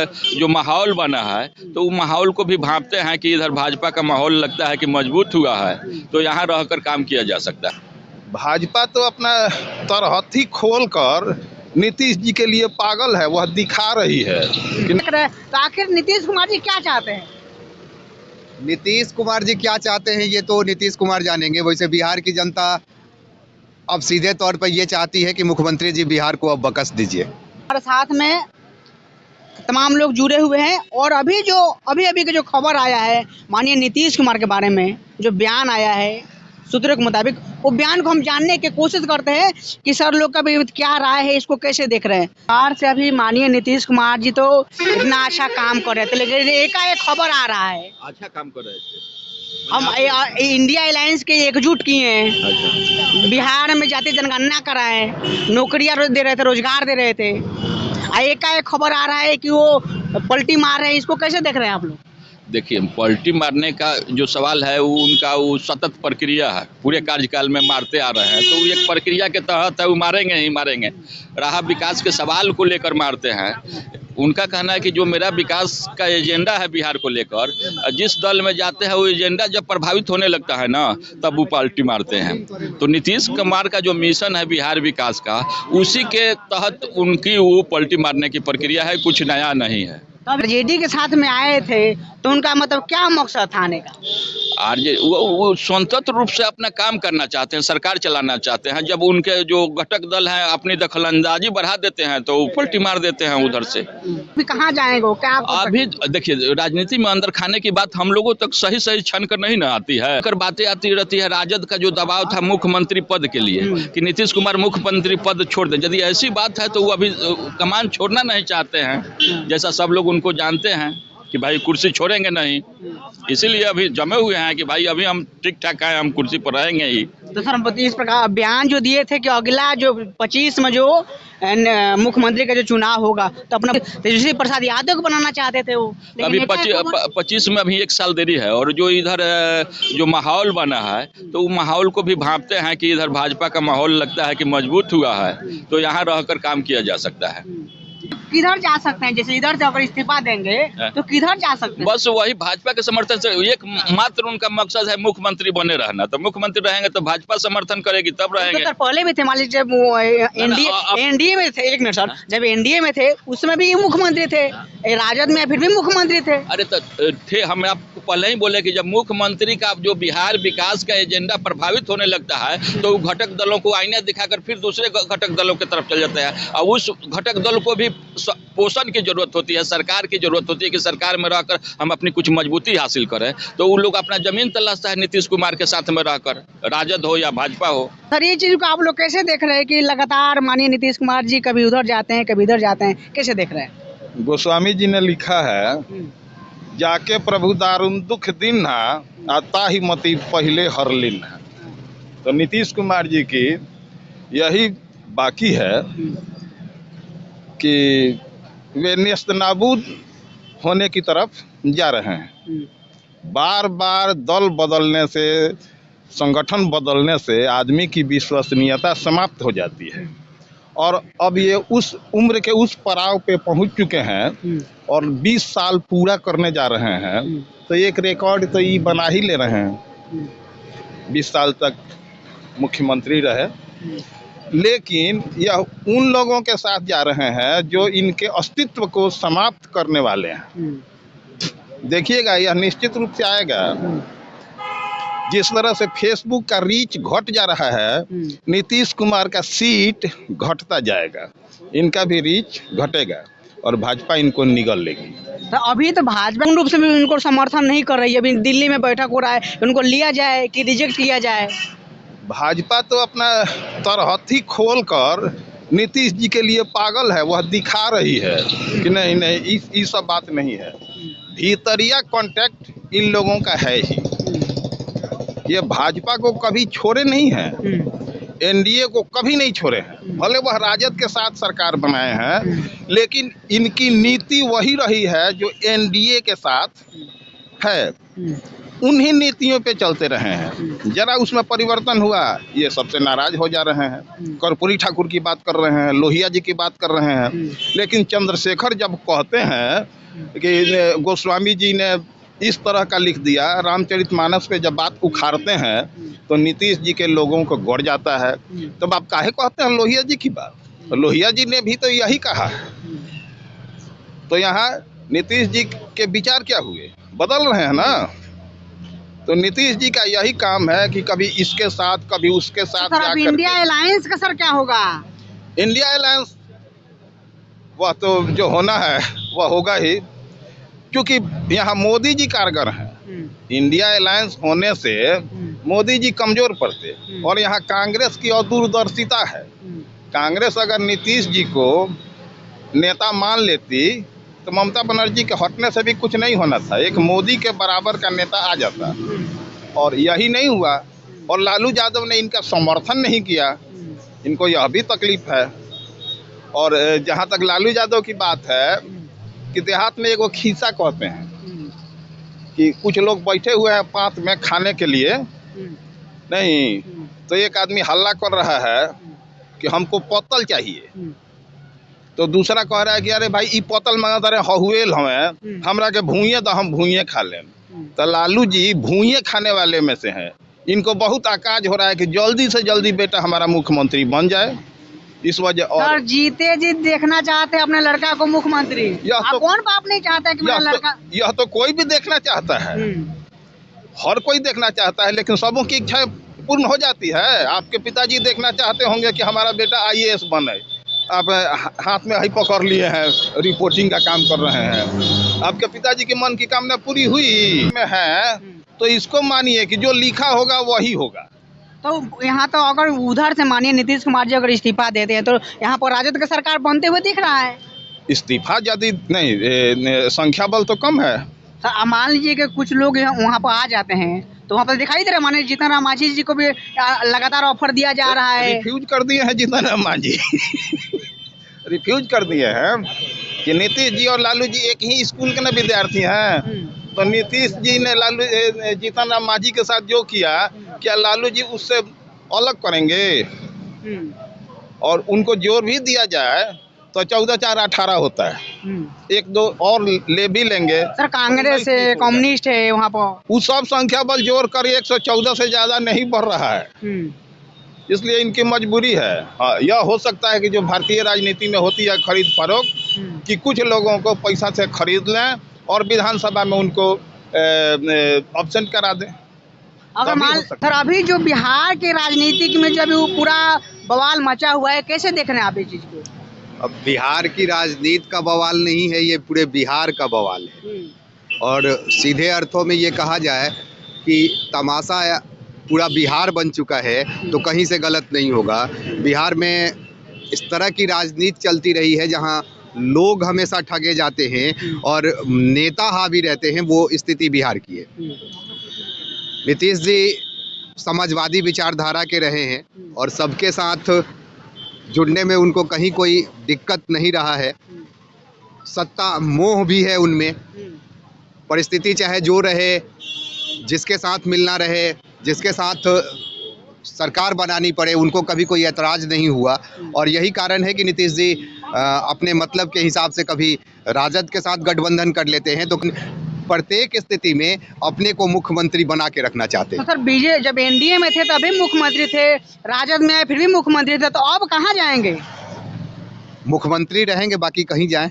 जो माहौल बना है तो वो माहौल को भी भांपते हैं कि इधर भाजपा का माहौल लगता है कि मजबूत हुआ है, तो यहाँ रहकर काम किया जा सकता है। भाजपा तो अपना तरहथी खोल कर नीतीश जी के लिए पागल है, वह दिखा रही है तो आखिर नीतीश कुमार जी क्या चाहते हैं? नीतीश कुमार जी क्या चाहते हैं ये तो नीतीश कुमार जानेंगे। वैसे बिहार की जनता अब सीधे तौर पर ये चाहती है कि मुख्यमंत्री जी बिहार को अब बकस दीजिए। और साथ में तमाम लोग जुड़े हुए हैं और अभी के जो खबर आया है माननीय नीतीश कुमार के बारे में, जो बयान आया है सूत्रों के मुताबिक, वो बयान को हम जानने की कोशिश करते हैं कि सर लोग का भी क्या राय है, इसको कैसे देख रहे हैं। बाहर से अभी माननीय नीतीश कुमार जी तो इतना अच्छा काम कर रहे थे, लेकिन एकाएक खबर आ रहा है अच्छा काम कर रहे थे, हम इंडिया अलायंस के एकजुट किए हैं, बिहार में जाति जनगणना कराए, नौकरियां दे रहे थे, रोजगार दे रहे थे, एकाएक खबर आ रहा है कि वो पलटी मार रहे हैं। इसको कैसे देख रहे हैं आप लोग? देखिए पलटी मारने का जो सवाल है वो उनका वो सतत प्रक्रिया है, पूरे कार्यकाल में मारते आ रहे हैं, तो एक प्रक्रिया के तहत है, वो मारेंगे ही मारेंगे। रहा विकास के सवाल को लेकर मारते हैं। उनका कहना है कि जो मेरा विकास का एजेंडा है बिहार को लेकर, जिस दल में जाते हैं वो एजेंडा जब प्रभावित होने लगता है ना, तब वो पलटी मारते हैं। तो नीतीश कुमार का जो मिशन है बिहार विकास का, उसी के तहत उनकी वो पलटी मारने की प्रक्रिया है, कुछ नया नहीं है। आरजेडी के साथ में आए थे तो उनका मतलब क्या मकसद था आने का? वो स्वतंत्र रूप से अपना काम करना चाहते हैं, सरकार चलाना चाहते हैं। जब उनके जो घटक दल हैं अपनी दखलंदाजी बढ़ा देते हैं तो पलटी मार देते हैं उधर से। अभी कहाँ जाएंगे वो, क्या अभी देखिए राजनीति में अंदर खाने की बात हम लोगों तक सही सही छन कर नहीं ना आती है, कर बातें आती रहती है। राजद का जो दबाव था मुख्यमंत्री पद के लिए कि नीतीश कुमार मुख्यमंत्री पद छोड़ दें, यदि ऐसी बात है तो वो अभी कमान छोड़ना नहीं चाहते हैं, जैसा सब लोग उनको जानते हैं कि भाई कुर्सी छोड़ेंगे नहीं, इसीलिए अभी जमे हुए हैं कि भाई अभी हम ठीक ठाक हैं, हम कुर्सी पर रहेंगे ही। तो सर इस प्रकार बयान जो दिए थे कि अगला जो 25 में जो मुख्यमंत्री का जो चुनाव होगा तो अपना तेजस्वी प्रसाद यादव को बनाना चाहते थे वो, अभी 25 में अभी 1 साल देरी है। और जो इधर जो माहौल बना है तो वो माहौल को भी भांपते हैं कि इधर भाजपा का माहौल लगता है कि मजबूत हुआ है, तो यहाँ रहकर काम किया जा सकता है। किधर जा सकते हैं? जैसे इधर से अगर इस्तीफा देंगे तो किधर जा सकते हैं? बस वही भाजपा के समर्थन से, एक मात्र उनका मकसद है मुख्यमंत्री बने रहना, तो मुख्यमंत्री रहेंगे तो भाजपा समर्थन करेगी तब रहेंगे। तो पहले भी थे, मान लीजिए जब एनडीए में थे, एक मिनट सर, जब एनडीए में थे उसमें भी मुख्यमंत्री थे, राजद में फिर भी मुख्यमंत्री थे। अरे तो थे, हम आपको पहले ही बोले कि जब मुख्यमंत्री का जो बिहार विकास का एजेंडा प्रभावित होने लगता है तो घटक दलों को आईना दिखाकर फिर दूसरे घटक दलों की तरफ चल जाता है, और उस घटक दल को भी पोषण की जरूरत होती है, सरकार की जरूरत होती है कि सरकार में रहकर हम अपनी कुछ मजबूती हासिल करें, तो वो लोग अपना जमीन तलाशता है नीतीश कुमार के साथ में रहकर, राजद हो या भाजपा हो। सर ये चीज को आप लोग कैसे देख रहे हैं कि लगातार माननीय नीतीश कुमार जी कभी उधर जाते हैं कभी इधर जाते हैं, कैसे देख रहे हैं? गोस्वामी जी ने लिखा है, जाके प्रभु दारुण दुख दिन आता ही मती पहले हरलिन है। तो नीतीश कुमार जी की यही बाकी है कि वे नेस्तनाबूद होने की तरफ जा रहे हैं। बार बार दल बदलने से, संगठन बदलने से आदमी की विश्वसनीयता समाप्त हो जाती है, और अब ये उस उम्र के उस पड़ाव पे पहुंच चुके हैं और 20 साल पूरा करने जा रहे हैं, तो एक रिकॉर्ड तो ये बना ही ले रहे हैं। 20 साल तक मुख्यमंत्री रहे, लेकिन यह उन लोगों के साथ जा रहे हैं जो इनके अस्तित्व को समाप्त करने वाले हैं। देखिएगा यह निश्चित रूप से आएगा। जिस तरह से फेसबुक का रीच घट जा रहा है, नीतीश कुमार का सीट घटता जाएगा, इनका भी रीच घटेगा और भाजपा इनको निगल लेगी। तो अभी तो भाजपा रूप से भी उनको समर्थन नहीं कर रही है, अभी दिल्ली में बैठक हो रहा है, उनको लिया जाए कि रिजेक्ट किया जाए? भाजपा तो अपना तरहथी खोल कर नीतीश जी के लिए पागल है, वह दिखा रही है कि नहीं नहीं ये सब बात नहीं है। भीतरिया कांटेक्ट इन लोगों का है ही, ये भाजपा को कभी छोड़े नहीं हैं, एनडीए को कभी नहीं छोड़े हैं। भले वह राजद के साथ सरकार बनाए हैं, लेकिन इनकी नीति वही रही है जो एनडीए के साथ है। उन्हीं नीतियों पे चलते रहे हैं। जरा उसमें परिवर्तन हुआ, ये सबसे नाराज हो जा रहे हैं। कर्पूरी ठाकुर की बात कर रहे हैं, लोहिया जी की बात कर रहे हैं। लेकिन चंद्रशेखर जब कहते हैं कि गोस्वामी जी ने इस तरह का लिख दिया, रामचरितमानस पे जब बात उखाड़ते हैं तो नीतीश जी के लोगों को गड़ जाता है। तब आप काहे कहते हैं लोहिया जी की बात? तो लोहिया जी ने भी तो यही कहा है। तो यहाँ नीतीश जी के विचार क्या हुए? बदल रहे हैं ना। तो नीतीश जी का यही काम है कि कभी इसके साथ कभी उसके साथ सर, अब इंडिया अलायंस का सर क्या होगा? इंडिया अलायंस वह तो जो होना है वह होगा ही, क्योंकि यहाँ मोदी जी कारगर हैं। इंडिया अलायंस होने से मोदी जी कमजोर पड़ते और यहाँ कांग्रेस की अदूरदर्शिता है। कांग्रेस अगर नीतीश जी को नेता मान लेती तो ममता बनर्जी के हटने से भी कुछ नहीं होना था, एक मोदी के बराबर का नेता आ जाता, और यही नहीं हुआ। और लालू यादव ने इनका समर्थन नहीं किया, इनको यह भी तकलीफ है। और जहाँ तक लालू यादव की बात है कि देहात में एगो खीसा कहते हैं कि कुछ लोग बैठे हुए हैं पात में खाने के लिए, नहीं तो एक आदमी हल्ला कर रहा है कि हमको पतल चाहिए, तो दूसरा कह रहा है कि अरे भाई ई पतल मांगा रहे हहुएल हमें, हमरा के भूये तो हम भूये खा लें। तो लालू जी भूये खाने वाले में से हैं। इनको बहुत आकाज हो रहा है कि जल्दी से जल्दी बेटा हमारा मुख्यमंत्री बन जाए, इस वजह। और सर, जीते जी देखना चाहते हैं अपने लड़का को मुख्यमंत्री। तो कौन बाप नहीं चाहता है कि मेरा लड़का? यह तो कोई भी देखना चाहता है, हर कोई देखना चाहता है, लेकिन सबों की इच्छा पूर्ण हो जाती है। आपके पिताजी देखना चाहते होंगे कि हमारा बेटा IAS बने, आप हाथ में ही पकड़ लिए हैं, रिपोर्टिंग का काम कर रहे हैं। आपके पिताजी के मन की कामना पूरी हुई में है, तो इसको मानिए कि जो लिखा होगा वही होगा। तो यहाँ तो अगर उधर से मानिए नीतीश कुमार जी अगर इस्तीफा देते हैं तो यहाँ पर राजद का सरकार बनते हुए दिख रहा है। इस्तीफा यदि नहीं, संख्या बल तो कम है। सर, मान लीजिए कि कुछ लोग वहाँ पर आ जाते हैं तो वहाँ पर दिखाई दे रहा है, माने जीतन राम मांझी जी को भी लगातार ऑफर दिया जा रहा है। रिफ्यूज कर दिए हैं जीतन राम मांझी रिफ्यूज कर दिए हैं कि नीतीश जी और लालू जी एक ही स्कूल के ना विद्यार्थी हैं। तो नीतीश जी ने जीतन राम मांझी के साथ जो किया, क्या लालू जी उससे अलग करेंगे? और उनको जोर भी दिया जाए तो 14-4-18 होता है, एक दो और ले भी लेंगे। सर, कांग्रेस है, कम्युनिस्ट है वहाँ पर, वो सब संख्या बल जोड़ कर 114 से ज्यादा नहीं बढ़ रहा है, इसलिए इनकी मजबूरी है। हाँ, यह हो सकता है कि जो भारतीय राजनीति में होती है खरीद फरोख्त, कि कुछ लोगों को पैसा से खरीद लें और विधानसभा में उनको ऑब्सेंट करा दें। अगर मान सर, अभी जो बिहार के राजनीतिक में जो अभी वो पूरा बवाल मचा हुआ है, कैसे देख रहे हैं आप इस चीज को? अब बिहार की राजनीति का बवाल नहीं है, ये पूरे बिहार का बवाल है। और सीधे अर्थों में ये कहा जाए कि तमाशा पूरा बिहार बन चुका है तो कहीं से गलत नहीं होगा। बिहार में इस तरह की राजनीति चलती रही है जहां लोग हमेशा ठगे जाते हैं और नेता हावी रहते हैं, वो स्थिति बिहार की है। नीतीश जी समाजवादी विचारधारा के रहे हैं और सबके साथ जुड़ने में उनको कहीं कोई दिक्कत नहीं रहा है। सत्ता मोह भी है उनमें, परिस्थिति चाहे जो रहे, जिसके साथ मिलना रहे, जिसके साथ सरकार बनानी पड़े, उनको कभी कोई ऐतराज़ नहीं हुआ। और यही कारण है कि नीतीश जी अपने मतलब के हिसाब से कभी राजद के साथ गठबंधन कर लेते हैं, तो प्रत्येक स्थिति में अपने को मुख्यमंत्री बना के रखना चाहते हैं। तो सर, बीजेपी जब एनडीए में थे तभी मुख्यमंत्री थे, राजद में आए फिर भी मुख्यमंत्री थे, तो अब कहाँ जाएंगे? मुख्यमंत्री रहेंगे, बाकी कहीं जाएं।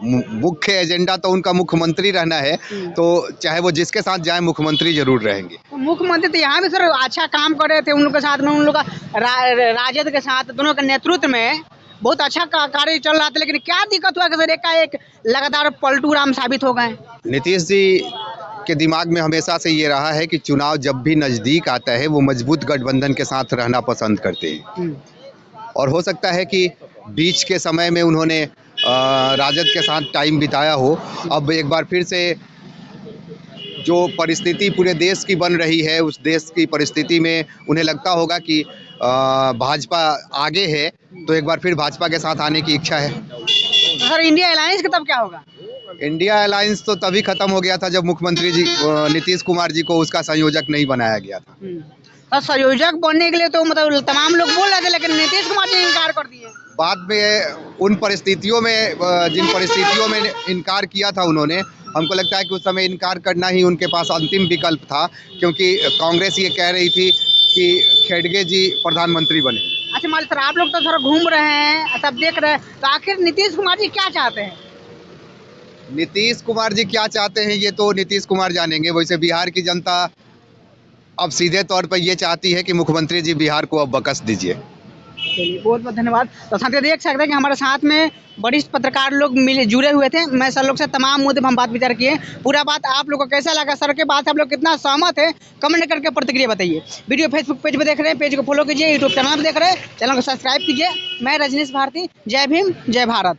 मुख्य एजेंडा तो उनका मुख्यमंत्री रहना है, तो चाहे वो जिसके साथ जाए मुख्यमंत्री जरूर रहेंगे। तो मुख्यमंत्री तो यहाँ भी सर अच्छा काम कर रहे थे, उन लोग के साथ में, उन लोग का राजद के साथ दोनों के नेतृत्व में बहुत अच्छा कार्य चल रहा था। लेकिन क्या दिक्कत हुआ कि सर एकाएक लगातार पलटू राम साबित हो गए? नीतीश जी के दिमाग में हमेशा से ये रहा है कि चुनाव जब भी नज़दीक आता है वो मजबूत गठबंधन के साथ रहना पसंद करते हैं। और हो सकता है कि बीच के समय में उन्होंने राजद के साथ टाइम बिताया हो। अब एक बार फिर से जो परिस्थिति पूरे देश की बन रही है, उस देश की परिस्थिति में उन्हें लगता होगा कि भाजपा आगे है, तो एक बार फिर भाजपा के साथ आने की इच्छा है। तो सर, इंडिया अलायंस का तब क्या होगा? इंडिया अलायंस तो तभी खत्म हो गया था जब मुख्यमंत्री जी नीतीश कुमार जी को उसका संयोजक नहीं बनाया गया था। तो संयोजक बनने के लिए तो मतलब तमाम लोग बोल रहे थे, लेकिन नीतीश कुमार जी ने इनकार कर दिए। बाद में उन परिस्थितियों में जिन परिस्थितियों में इनकार किया था उन्होंने, हमको लगता है कि उस समय इनकार करना ही उनके पास अंतिम विकल्प था, क्योंकि कांग्रेस ये कह रही थी कि खेड़गे जी प्रधानमंत्री बने। अच्छा मान सर, आप लोग तो थोड़ा घूम रहे हैं, सब देख रहे हैं, तो आखिर नीतीश कुमार जी क्या चाहते हैं? नीतीश कुमार जी क्या चाहते हैं ये तो नीतीश कुमार जानेंगे। वैसे बिहार की जनता अब सीधे तौर पर ये चाहती है कि मुख्यमंत्री जी बिहार को अब बकस दीजिए। बहुत बहुत धन्यवाद। तो साथियों देख सकते हैं कि हमारे साथ में वरिष्ठ पत्रकार लोग मिले जुड़े हुए थे। मैं सर लोग से तमाम मुद्दे पर हम बात विचार किए। पूरा बात आप लोग को कैसा लगा, सर के बात से आप लोग कितना सहमत है, कमेंट करके प्रतिक्रिया बताइए। वीडियो फेसबुक पेज पे देख रहे हैं, पेज को फॉलो कीजिए। यूट्यूब चैनल पर देख रहे हैं, चैनल को सब्सक्राइब कीजिए। मैं रजनीश भारती, जय भीम जय भारत।